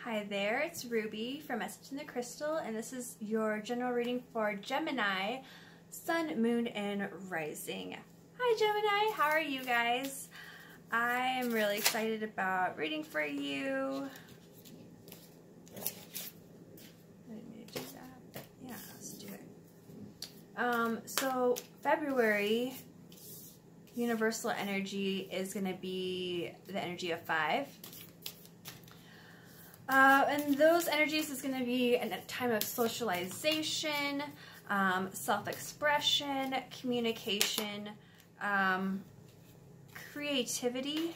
Hi there, it's Ruby from Messaging the Crystal, and this is your general reading for Gemini, Sun, Moon, and Rising. Hi Gemini, how are you guys? I am really excited about reading for you. Let me do that. Yeah, let's do it. So February universal energy is going to be the energy of 5. And those energies is going to be a time of socialization, self-expression, communication, creativity,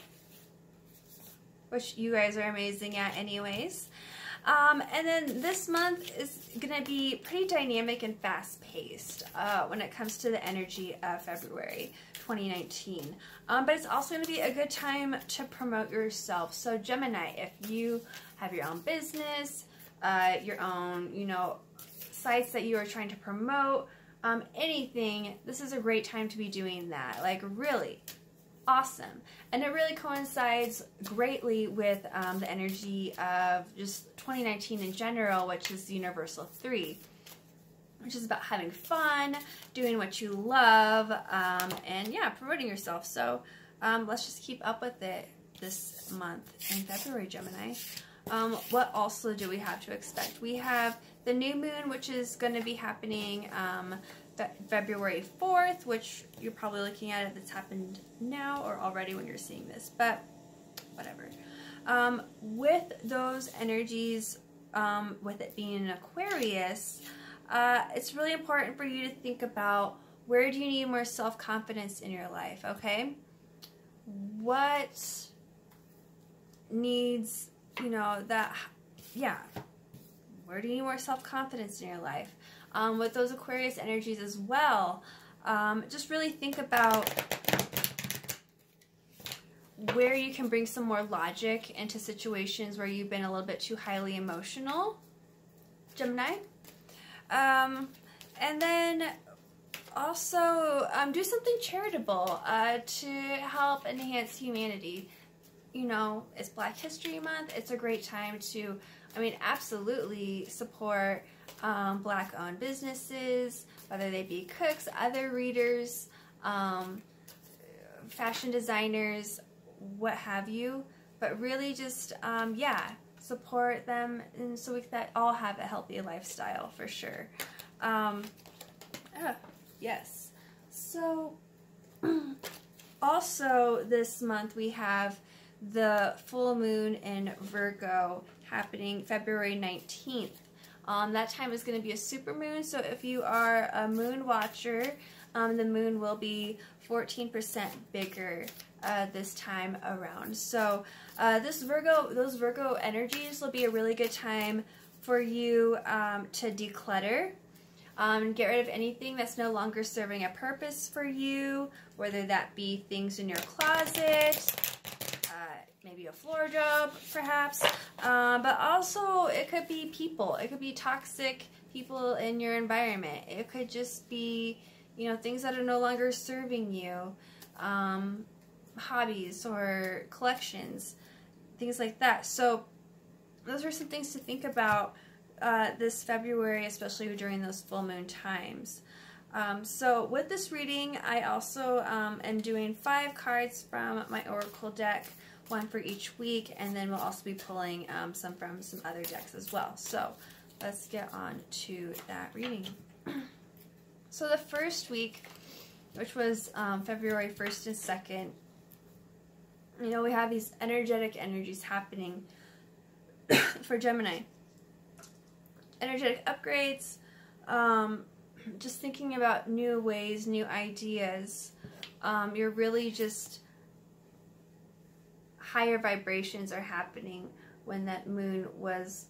which you guys are amazing at anyways. And then this month is going to be pretty dynamic and fast-paced when it comes to the energy of February 2019. But it's also going to be a good time to promote yourself. So Gemini, if you have your own business, your own, sites that you are trying to promote, anything, this is a great time to be doing that. Like, really awesome. And it really coincides greatly with the energy of just 2019 in general, which is the Universal 3, which is about having fun, doing what you love, and yeah, promoting yourself. So let's just keep up with it this month in February, Gemini. What also do we have to expect? We have the new moon, which is going to be happening February 4th, which you're probably looking at if it's happened now or already when you're seeing this, but whatever. With those energies, with it being an Aquarius, it's really important for you to think about, where do you need more self-confidence in your life, okay? What needs, where do you need more self-confidence in your life? With those Aquarius energies as well, just really think about where you can bring some more logic into situations where you've been a little bit too highly emotional, Gemini. And then also do something charitable to help enhance humanity. It's Black History Month. It's a great time to, absolutely support Black-owned businesses, whether they be cooks, other readers, fashion designers, what have you. But really just, support them, and so we can all have a healthy lifestyle for sure. Yes. So, also this month we have the full moon in Virgo happening February 19th. That time is going to be a super moon, so if you are a moon watcher, the moon will be 14% bigger this time around. So those Virgo energies will be a really good time for you to declutter. Get rid of anything that's no longer serving a purpose for you, whether that be things in your closet, maybe a floor job perhaps, but also it could be people. It could be toxic people in your environment. It could just be, things that are no longer serving you, hobbies or collections, things like that. So those are some things to think about this February, especially during those full moon times. So with this reading, I also am doing 5 cards from my Oracle deck, 1 for each week, and then we'll also be pulling some from some other decks as well. So let's get on to that reading. So the first week, which was February 1st and 2nd, we have these energetic energies happening for Gemini. Energetic upgrades, just thinking about new ways, new ideas. You're really just, higher vibrations are happening when that moon was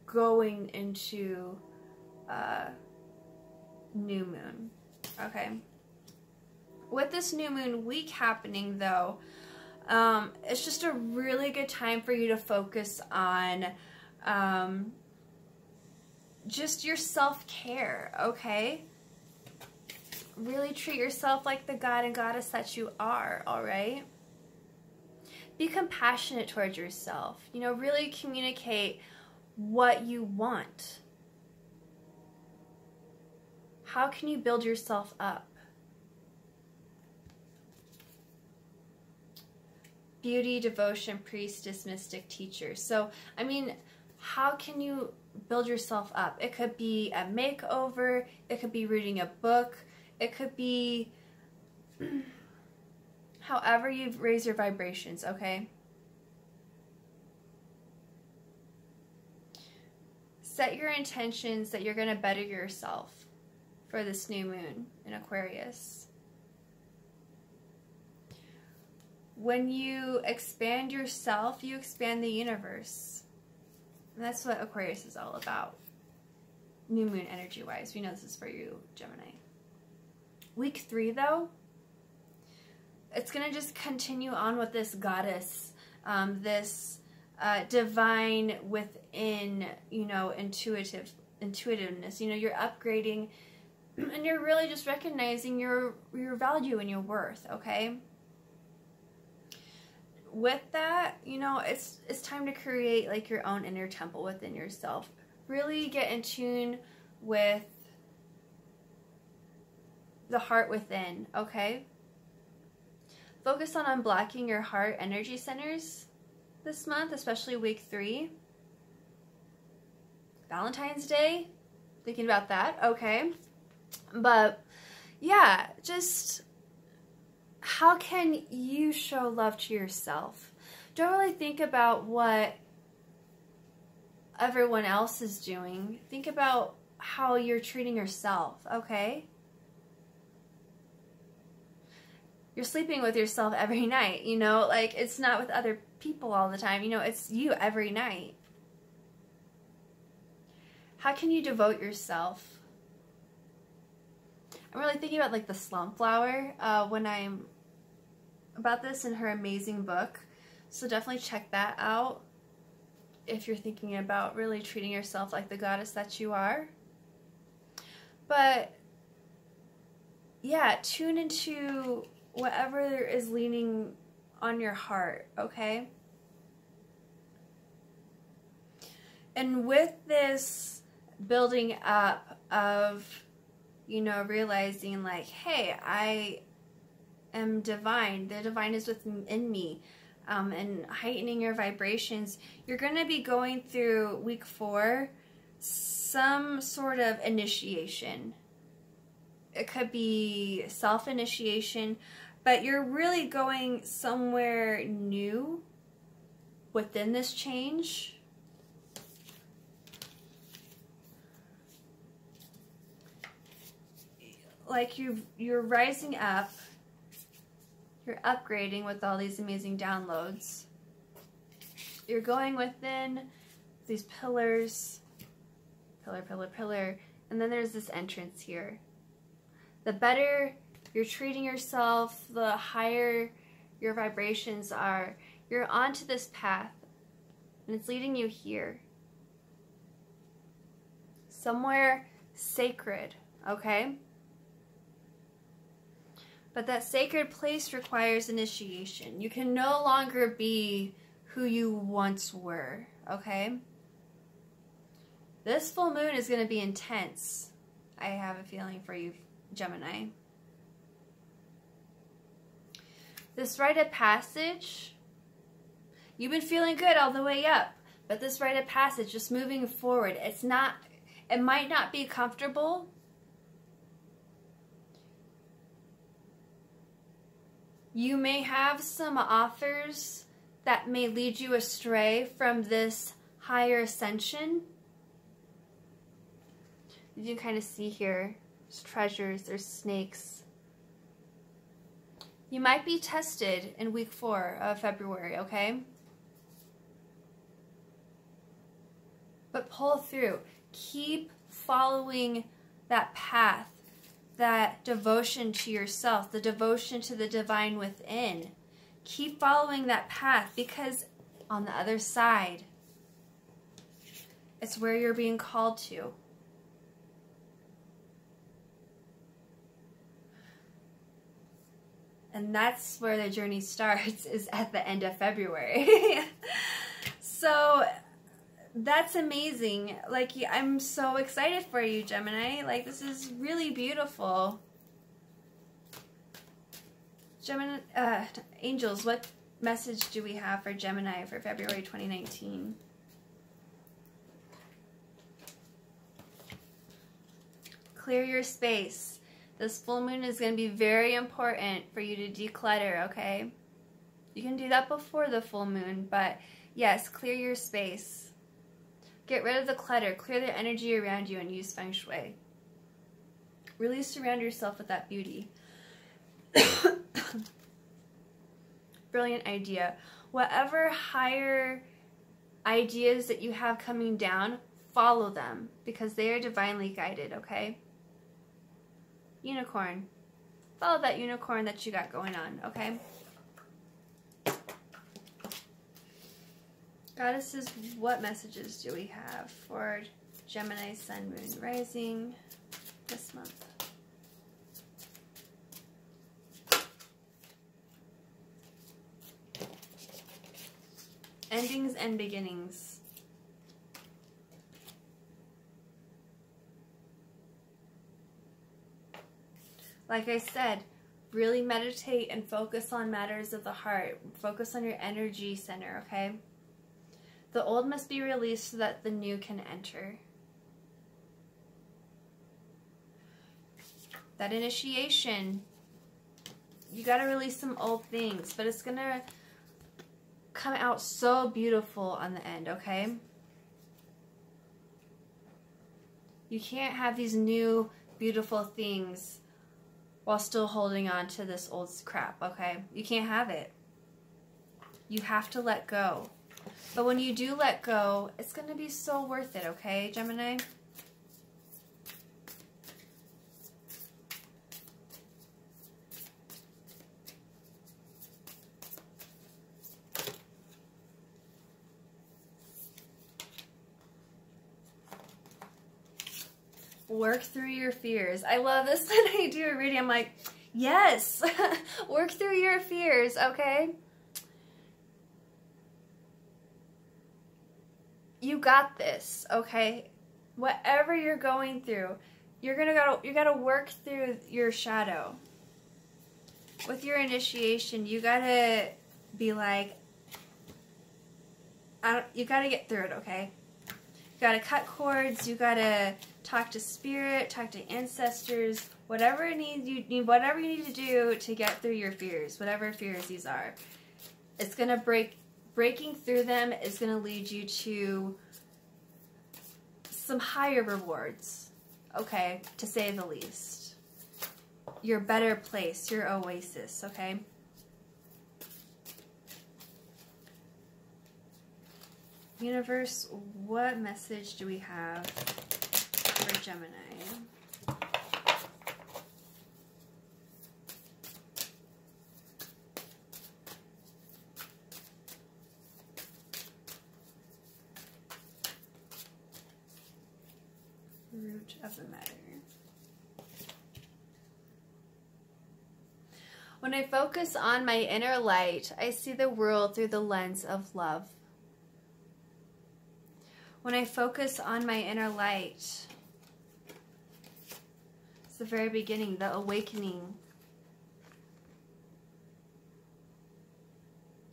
going into new moon. Okay. With this new moon week happening though, it's just a really good time for you to focus on just your self-care, okay? Really treat yourself like the god and goddess that you are, alright? Be compassionate towards yourself. You know, really communicate what you want. How can you build yourself up? Beauty, devotion, priestess, mystic, teacher. So, I mean, how can you build yourself up? It could be a makeover. It could be reading a book. It could be however you raise your vibrations, okay? Set your intentions that you're going to better yourself for this new moon in Aquarius. When you expand yourself, you expand the universe. And that's what Aquarius is all about. New moon energy-wise. We know this is for you, Gemini. Week 3, though, it's going to just continue on with this goddess, this divine within, you know, intuitiveness. You know, you're upgrading and you're really just recognizing your value and your worth, okay? With that, you know, it's time to create like your own inner temple within yourself. Really get in tune with the heart within, okay? Focus on unblocking your heart energy centers this month, especially week 3. Valentine's Day, thinking about that, okay? But yeah, just how can you show love to yourself? Don't really think about what everyone else is doing. Think about how you're treating yourself, okay? You're sleeping with yourself every night, you know? Like, it's not with other people all the time. You know, it's you every night. How can you devote yourself? I'm really thinking about, like, the slump flower when I'm about this in her amazing book. So definitely check that out if you're thinking about really treating yourself like the goddess that you are. But, yeah, tune into whatever is leaning on your heart, okay? And with this building up of, you know, realizing like, hey, I am divine. The divine is within me. And heightening your vibrations, you're going to be going through week 4 some sort of initiation. It could be self-initiation, but you're really going somewhere new within this change. Like you're rising up, you're upgrading with all these amazing downloads. You're going within these pillars, pillar, pillar, pillar, and then there's this entrance here. The better you're treating yourself, the higher your vibrations are. You're onto this path, and it's leading you here. Somewhere sacred, okay? But that sacred place requires initiation. You can no longer be who you once were, okay? This full moon is going to be intense. I have a feeling for you, Gemini. This rite of passage, you've been feeling good all the way up, but this rite of passage, just moving forward, it might not be comfortable. You may have some offers that may lead you astray from this higher ascension. You can kind of see here, there's treasures, there's snakes. You might be tested in week 4 of February, okay? But pull through. Keep following that path, that devotion to yourself, the devotion to the divine within. Keep following that path, because on the other side, it's where you're being called to. And that's where the journey starts, is at the end of February. So that's amazing. Like, I'm so excited for you, Gemini. Like, this is really beautiful. Gemini, angels, what message do we have for Gemini for February 2019? Clear your space. This full moon is going to be very important for you to declutter, okay? You can do that before the full moon, but yes, clear your space. Get rid of the clutter. Clear the energy around you and use feng shui. Really surround yourself with that beauty. Brilliant idea. Whatever higher ideas that you have coming down, follow them because they are divinely guided, okay? Unicorn. Follow that unicorn that you got going on, okay? Goddesses, what messages do we have for Gemini, Sun, Moon, Rising this month? Endings and beginnings. Like I said, really meditate and focus on matters of the heart. Focus on your energy center, okay? The old must be released so that the new can enter. That initiation, you got to release some old things, but it's going to come out so beautiful on the end, okay? You can't have these new beautiful things while still holding on to this old crap, okay? You can't have it. You have to let go. But when you do let go, it's going to be so worth it, okay, Gemini? Work through your fears. I love this when I do a reading. I'm like, yes, work through your fears, okay? You got this, okay? Whatever you're going through, you gotta work through your shadow. With your initiation, you gotta be like, you gotta get through it, okay? You gotta cut cords. You gotta talk to spirit, talk to ancestors, whatever you need to do to get through your fears, whatever fears these are. It's gonna breaking through them is gonna lead you to some higher rewards, okay, to say the least. Your better place, your oasis, okay? Universe, what message do we have for Gemini? Root of the matter. When I focus on my inner light, I see the world through the lens of love. When I focus on my inner light, it's the very beginning, the awakening.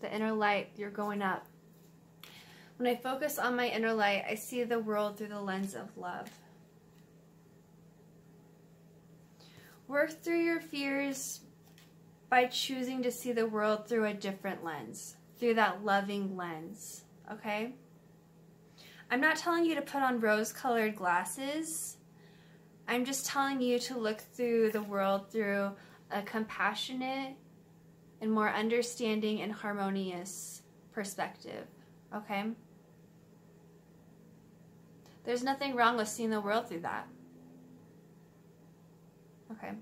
The inner light, you're going up. When I focus on my inner light, I see the world through the lens of love. Work through your fears by choosing to see the world through a different lens, through that loving lens, okay? I'm not telling you to put on rose-colored glasses. I'm just telling you to look through the world through a compassionate and more understanding and harmonious perspective, okay? There's nothing wrong with seeing the world through that. Okay.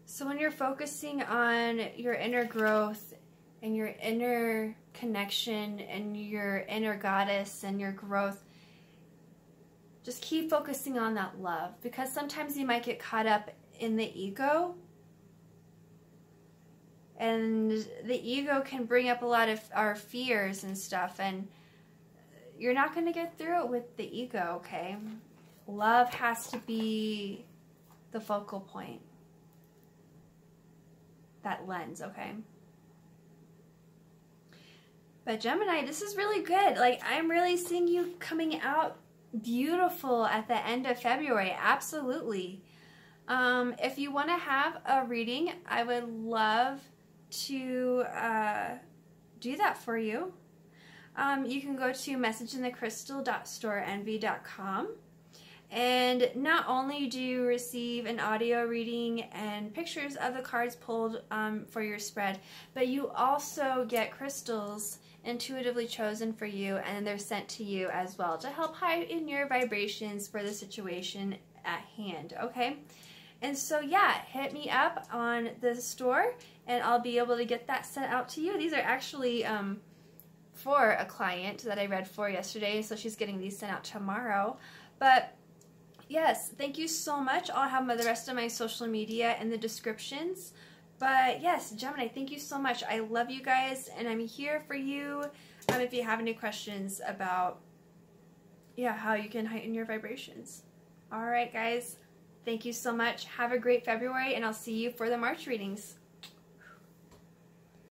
So when you're focusing on your inner growth and your inner connection and your inner goddess and your growth, Just keep focusing on that love, because sometimes you might get caught up in the ego, and the ego can bring up a lot of our fears and stuff, and you're not going to get through it with the ego, okay? Love has to be the focal point, that lens, okay? But Gemini, this is really good. Like, I'm really seeing you coming out beautiful at the end of February. Absolutely. If you want to have a reading, I would love to do that for you. You can go to messageinthecrystal.storeenvy.com, and not only do you receive an audio reading and pictures of the cards pulled for your spread, but you also get crystals intuitively chosen for you, and they're sent to you as well to help heighten your vibrations for the situation at hand, okay? And so yeah, hit me up on the store and I'll be able to get that sent out to you. These are actually for a client that I read for yesterday, so she's getting these sent out tomorrow. But yes, thank you so much. I'll have the rest of my social media in the descriptions. But yes, Gemini, thank you so much. I love you guys, and I'm here for you if you have any questions about how you can heighten your vibrations. All right, guys, thank you so much. Have a great February, and I'll see you for the March readings.